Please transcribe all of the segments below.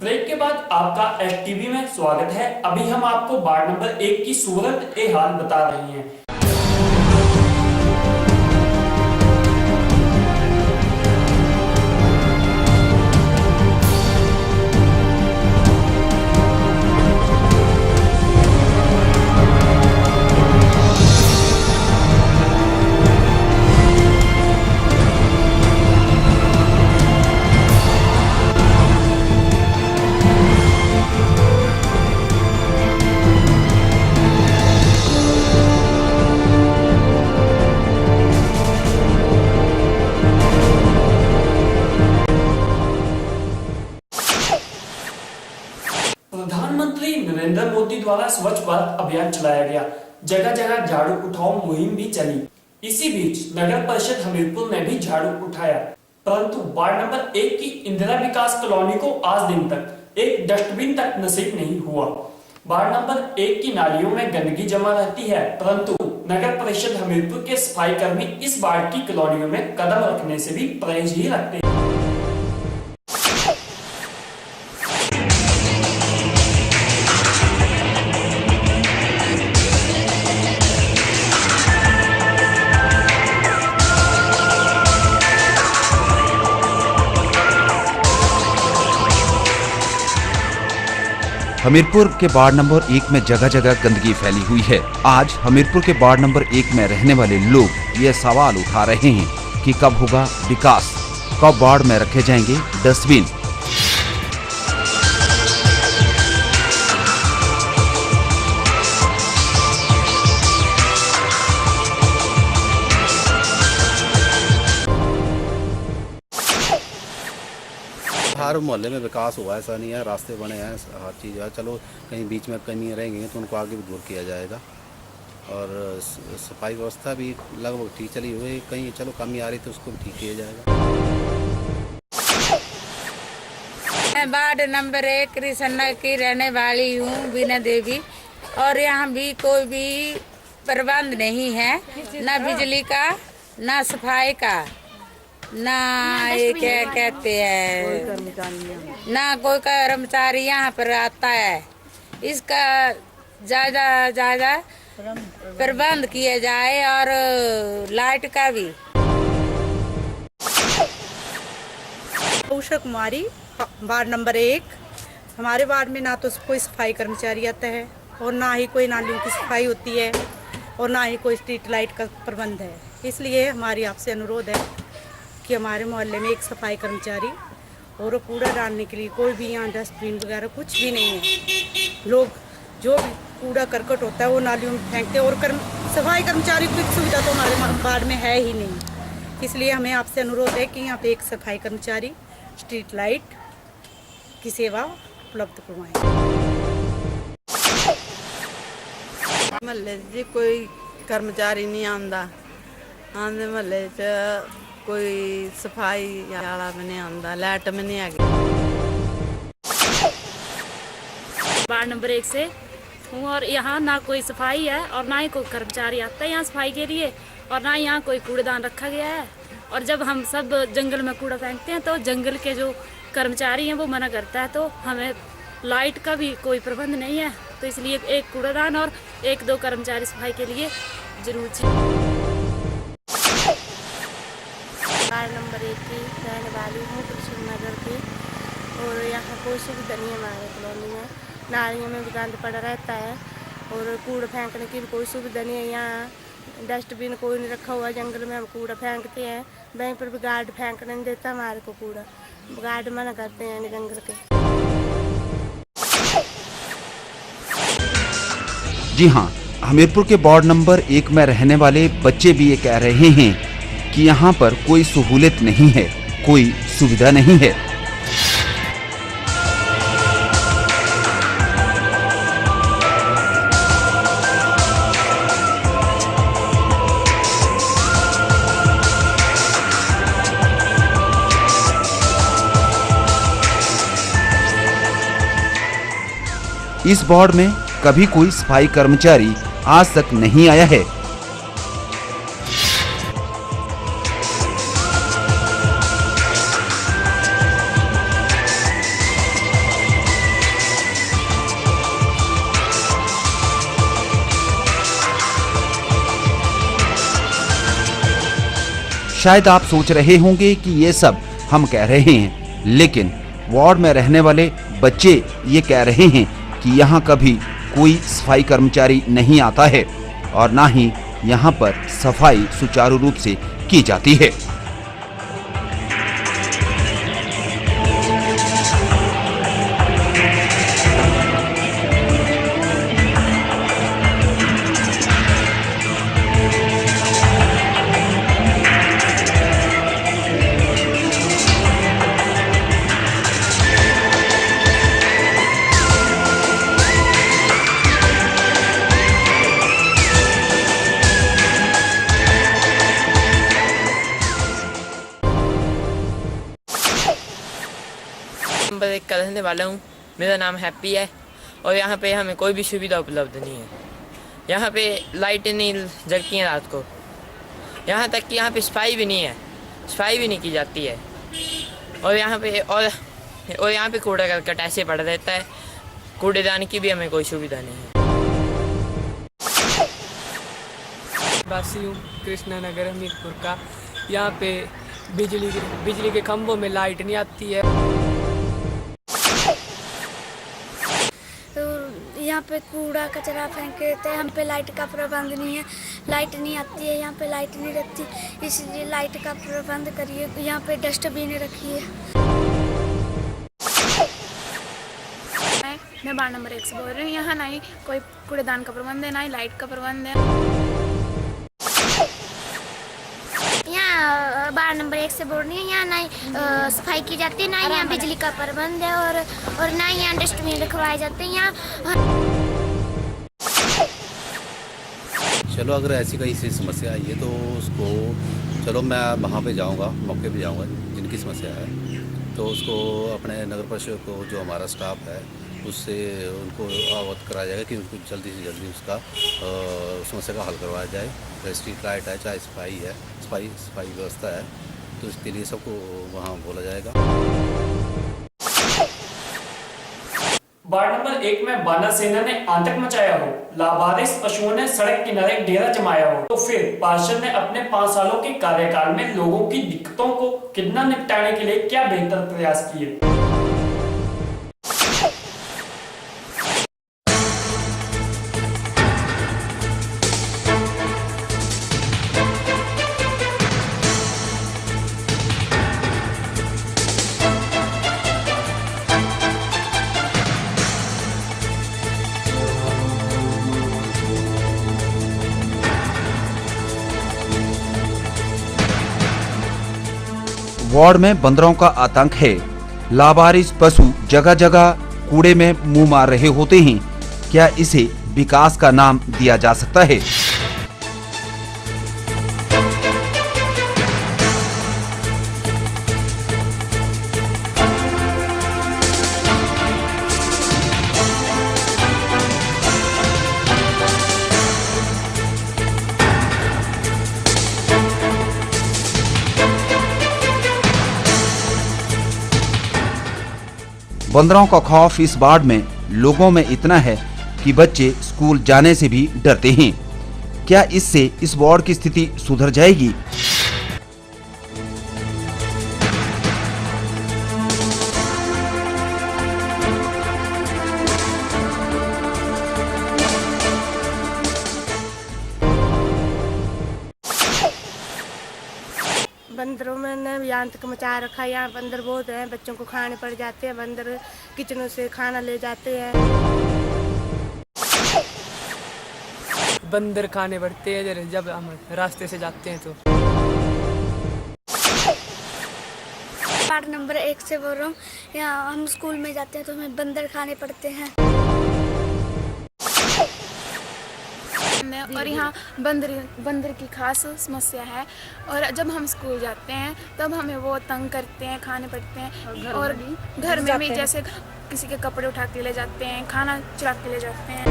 Break के बाद आपका एक्टिवी में स्वागत है। अभी हम आपको वार्ड नंबर 1 की सूरत ए हाल बता रहे हैं। प्रधानमंत्री नरेंद्र मोदी द्वारा स्वच्छ भारत अभियान चलाया गया। जगह जगह झाड़ू उठाओ मुहिम भी चली। इसी बीच नगर परिषद हमीरपुर ने भी झाड़ू उठाया, परंतु वार्ड नंबर 1 की इंदिरा विकास कॉलोनी को आज दिन तक एक डस्टबिन तक नसीब नहीं हुआ। वार्ड नंबर 1 की नालियों में गंदगी जमा रहती है, परंतु नगर परिषद हमीरपुर के सफाई कर्मी इस वार्ड की कॉलोनियों में कदम रखने से भी परहेज ही रखते हैं। हमीरपुर के वार्ड नंबर 1 में जगह जगह गंदगी फैली हुई है। आज हमीरपुर के वार्ड नंबर 1 में रहने वाले लोग ये सवाल उठा रहे हैं कि कब होगा विकास, कब वार्ड में रखे जाएंगे डस्टबिन। हर मोहल्ले में विकास हुआ, ऐसा नहीं है, रास्ते बने हैं, हर चीज़ है। चलो कहीं बीच में कमियाँ रहेंगी तो उनको आगे भी दूर किया जाएगा। और सफाई व्यवस्था भी लगभग ठीक चली हुई, कहीं चलो कमी आ रही तो उसको भी ठीक किया जाएगा। मैं वार्ड नंबर 1 कृष्णनगर की रहने वाली हूँ, बीना देवी। और यहाँ भी कोई भी प्रबंध नहीं है, ना बिजली का, ना सफाई का, ना ये क्या कहते हैं, ना कोई कर्मचारी यहाँ पर आता है। इसका ज्यादा प्रबंध किया जाए और लाइट का भी। उषा कुमारी, वार्ड नंबर 1। हमारे वार्ड में ना तो कोई सफाई कर्मचारी आता है और ना ही कोई नालियों की सफाई होती है और ना ही कोई स्ट्रीट लाइट का प्रबंध है। इसलिए हमारी आपसे अनुरोध है कि हमारे मोहल्ले में एक सफाई कर्मचारी और कूड़ा डालने के लिए कोई भी यहाँ डस्टबिन वगैरह कुछ भी नहीं है। लोग जो भी कूड़ा करकट होता है वो नालियों में फेंकते हैं और सफाई कर्मचारी की सुविधा तो हमारे वार्ड में है ही नहीं। इसलिए हमें आपसे अनुरोध है कि यहाँ पे एक सफाई कर्मचारी, स्ट्रीट लाइट की सेवा उपलब्ध करवाएं। महल्ले जी कोई कर्मचारी नहीं आंदा, आंदे महल्ले च कोई सफाई वाला भी नहीं आंदा, लाइट में नहीं आ गई। वार्ड नंबर 1 से हूँ और यहाँ ना कोई सफाई है और ना ही कोई कर्मचारी आता है यहाँ सफाई के लिए, और ना यहाँ कोई कूड़ेदान रखा गया है। और जब हम सब जंगल में कूड़ा फेंकते हैं तो जंगल के जो कर्मचारी हैं वो मना करता है, तो हमें लाइट का भी कोई प्रबंध नहीं है। तो इसलिए एक कूड़ेदान और 1-2 कर्मचारी सफाई के लिए जरूर चाहिए। वार्ड नंबर 1 की रहने वाली हूँ, कृष्णनगर की। और यहाँ कोई सुविधा नहीं है हमारे कॉलोनी में। नालियों में भी गंद पड़ा रहता है और कूड़ा फेंकने की भी कोई सुविधा नहीं है। यहाँ डस्टबिन कोई नहीं रखा हुआ, जंगल में हम कूड़ा फेंकते हैं, वहीं पर भी गार्ड फेंकने नहीं देता हमारे को कूड़ा, गार्ड मना करते हैं जंगल के। जी हाँ, हमीरपुर के वार्ड नंबर 1 में रहने वाले बच्चे भी ये कह रहे हैं कि यहाँ पर कोई सहूलियत नहीं है, कोई सुविधा नहीं है। इस वार्ड में कभी कोई सफाई कर्मचारी आज तक नहीं आया है। शायद आप सोच रहे होंगे कि ये सब हम कह रहे हैं, लेकिन वार्ड में रहने वाले बच्चे ये कह रहे हैं कि यहाँ कभी कोई सफाई कर्मचारी नहीं आता है और ना ही यहाँ पर सफाई सुचारू रूप से की जाती है। नंबर 1 का रहने वाला हूँ। मेरा नाम हैप्पी है और यहाँ पे हमें कोई भी सुविधा उपलब्ध नहीं है। यहाँ पे लाइटें नहीं जगती हैं रात को, यहाँ तक कि यहाँ पे सफाई भी नहीं है, सफाई भी नहीं की जाती है। और यहाँ पे कूड़ा करकट ऐसे पड़ा रहता है, कूड़ेदान की भी हमें कोई सुविधा नहीं है। वासी हूँ कृष्णा नगर हमीरपुर का। यहाँ पे बिजली के खंभों में लाइट नहीं आती है। तो यहाँ पे कूड़ा कचरा फेंक देते हैं, हम पे लाइट का प्रबंध नहीं है, लाइट नहीं आती है, यहाँ पे लाइट नहीं रहती, इसलिए लाइट का प्रबंध करिए। यहाँ पे डस्टबिन रखिए। मैं वार्ड नंबर 1 से बोल रही हूँ। यहाँ ना ही कोई कूड़ेदान का प्रबंध है, ना ही लाइट का प्रबंध है। यहाँ वार्ड नंबर 1 से बोल रही हूँ। यहाँ ना सफाई की जाती है, ना यहाँ बिजली का प्रबंध है और ना यहाँ डस्टबिन रखवाए जाते हैं। यहाँ चलो अगर ऐसी कोई समस्या आई है तो उसको चलो मैं वहाँ पे जाऊँगा, मौके पे जाऊँगा जिनकी समस्या है, तो उसको अपने नगर परिषद को जो हमारा स्टाफ है उससे उनको अवगत कराया जाएगा कि उनको जल्दी से जल्दी उसका समस्या का हल करवाया जाए। चाहे स्ट्रीट लाइट है, चाहे सफाई है, सफाई व्यवस्था है, तो इसके लिए सबको वहाँ बोला जाएगा। वार्ड नंबर 1 में बाना सेना ने आतंक मचाया हो, लावारिस पशुओं ने सड़क किनारे डेरा जमाया हो, तो फिर पार्षद ने अपने 5 सालों के कार्यकाल में लोगों की दिक्कतों को कितना निपटाने के लिए क्या बेहतर प्रयास किए। वार्ड में बंदरों का आतंक है। लावारिस पशु जगह जगह कूड़े में मुंह मार रहे होते हैं। क्या इसे विकास का नाम दिया जा सकता है? बंदरों का खौफ इस वार्ड में लोगों में इतना है कि बच्चे स्कूल जाने से भी डरते हैं। क्या इससे इस वार्ड की स्थिति सुधर जाएगी? बंदरों में ने भी आतंक मचा रखा है। यहाँ बंदर बहुत हैं, बच्चों को खाने पड़ जाते हैं, बंदर किचनों से खाना ले जाते हैं। बंदर खाने पड़ते हैं जब हम रास्ते से जाते हैं तो। वार्ड नंबर 1 से बोल रहा हूँ। यहाँ हम स्कूल में जाते हैं तो हमें बंदर खाने पड़ते हैं। और यहाँ बंदर की खास समस्या है। और जब हम स्कूल जाते हैं तब हमें वो तंग करते हैं, खाने पड़ते हैं। और घर में भी जैसे किसी के कपड़े उठा के ले जाते हैं, खाना चुरा के ले जाते हैं।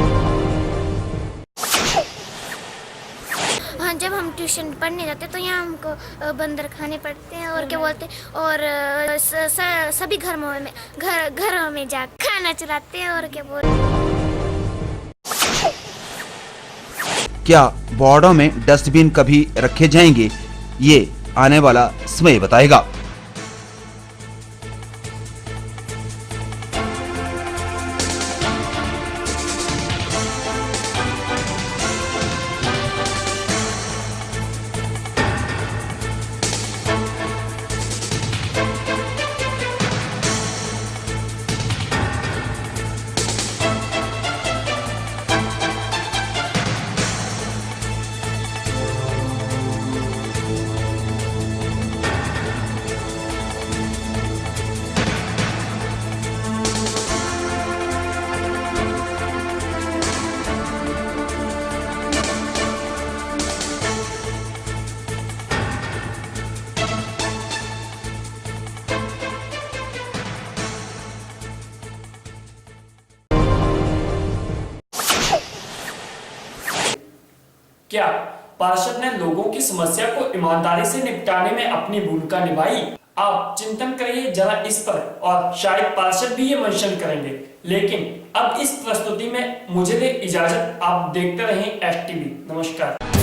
हाँ, जब हम ट्यूशन पढ़ने जाते हैं तो यहाँ हमको बंदर खाने पड़ते हैं। और क्या बोलते हैं, और सभी घरों में जा खाना चुराते हैं। और क्या बोलते हैं, क्या वार्डों में डस्टबिन कभी रखे जाएंगे? ये आने वाला समय बताएगा। क्या पार्षद ने लोगों की समस्या को ईमानदारी से निपटाने में अपनी भूमिका निभाई? आप चिंतन करिए जरा इस पर और शायद पार्षद भी ये मेंशन करेंगे। लेकिन अब इस प्रस्तुति में मुझे दे इजाजत, आप देखते रहें STV। नमस्कार।